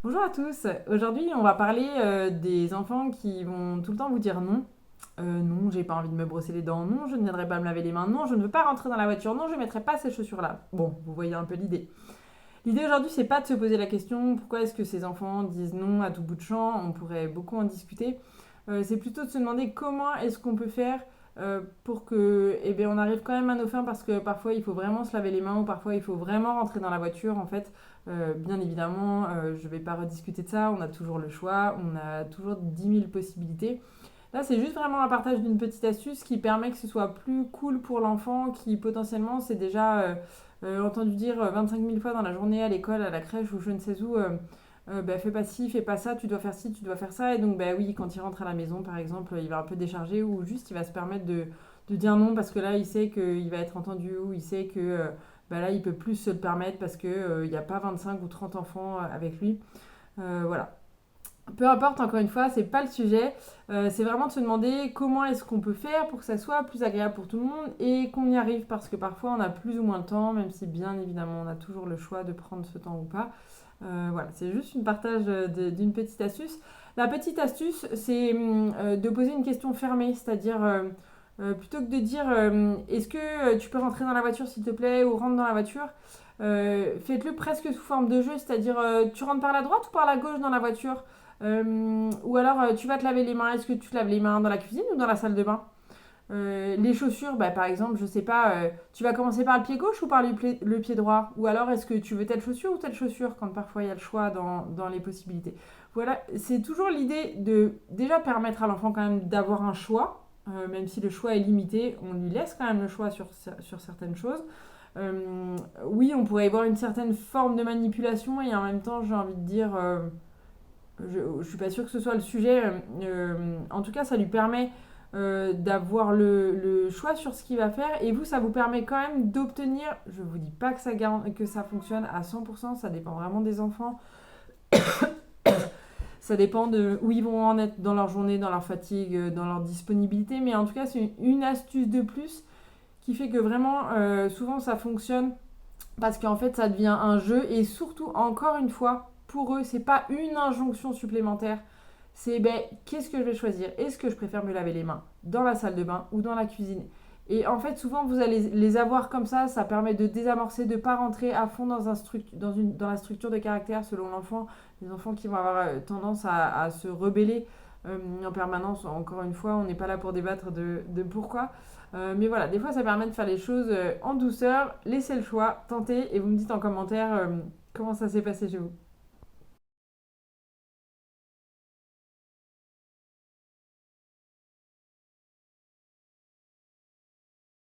Bonjour à tous. Aujourd'hui, on va parler des enfants qui vont tout le temps vous dire non. Non, j'ai pas envie de me brosser les dents. Non, je ne viendrai pas me laver les mains. Non, je ne veux pas rentrer dans la voiture. Non, je ne mettrai pas ces chaussures-là. Bon, vous voyez un peu l'idée. L'idée aujourd'hui, c'est pas de se poser la question pourquoi est-ce que ces enfants disent non à tout bout de champ. On pourrait beaucoup en discuter. C'est plutôt de se demander comment est-ce qu'on peut faire pour que, eh bien, on arrive quand même à nos fins parce que parfois il faut vraiment se laver les mains ou parfois il faut vraiment rentrer dans la voiture en fait. Bien évidemment, je ne vais pas rediscuter de ça, on a toujours le choix, on a toujours 10 000 possibilités. Là, c'est juste vraiment un partage d'une petite astuce qui permet que ce soit plus cool pour l'enfant qui potentiellement s'est déjà entendu dire 25 000 fois dans la journée à l'école, à la crèche ou je ne sais où. Bah, fais pas ci, fais pas ça, tu dois faire ci, tu dois faire ça. Et donc, bah oui, quand il rentre à la maison, par exemple, il va un peu décharger ou juste il va se permettre de dire non parce que là, il sait qu'il va être entendu ou il sait que bah là, il peut plus se le permettre parce qu'il n'y a pas 25 ou 30 enfants avec lui. Voilà. Peu importe, encore une fois, c'est pas le sujet. C'est vraiment de se demander comment est-ce qu'on peut faire pour que ça soit plus agréable pour tout le monde et qu'on y arrive parce que parfois on a plus ou moins le temps, même si bien évidemment on a toujours le choix de prendre ce temps ou pas. Voilà, c'est juste une partage d'une petite astuce. La petite astuce, c'est de poser une question fermée, c'est-à-dire plutôt que de dire est-ce que tu peux rentrer dans la voiture s'il te plaît ou rentre dans la voiture, faites-le presque sous forme de jeu, c'est-à-dire tu rentres par la droite ou par la gauche dans la voiture. Ou alors tu vas te laver les mains, est-ce que tu te laves les mains dans la cuisine ou dans la salle de bain. Les chaussures, bah, par exemple, je sais pas, tu vas commencer par le pied gauche ou par le pied droit. Ou alors est-ce que tu veux telle chaussure ou telle chaussure quand parfois il y a le choix dans les possibilités. Voilà, c'est toujours l'idée de déjà permettre à l'enfant quand même d'avoir un choix, même si le choix est limité, on lui laisse quand même le choix sur certaines choses. Oui, on pourrait y voir une certaine forme de manipulation et en même temps, j'ai envie de dire, je suis pas sûre que ce soit le sujet. En tout cas, ça lui permet d'avoir le choix sur ce qu'il va faire et vous, ça vous permet quand même d'obtenir. Je vous dis pas que ça fonctionne à 100%, ça dépend vraiment des enfants. Ça dépend de où ils vont en être dans leur journée, dans leur fatigue, dans leur disponibilité. Mais en tout cas, c'est une astuce de plus qui fait que vraiment, souvent, ça fonctionne parce qu'en fait, ça devient un jeu et surtout, encore une fois, pour eux, c'est pas une injonction supplémentaire. C'est ben, qu'est-ce que je vais choisir. Est-ce que je préfère me laver les mains dans la salle de bain ou dans la cuisine. Et en fait, souvent, vous allez les avoir comme ça permet de désamorcer, de ne pas rentrer à fond dans la structure de caractère selon l'enfant. Les enfants qui vont avoir tendance à se rebeller en permanence, encore une fois, on n'est pas là pour débattre de pourquoi. Mais voilà, des fois, ça permet de faire les choses en douceur. Laissez le choix, tentez et vous me dites en commentaire comment ça s'est passé chez vous.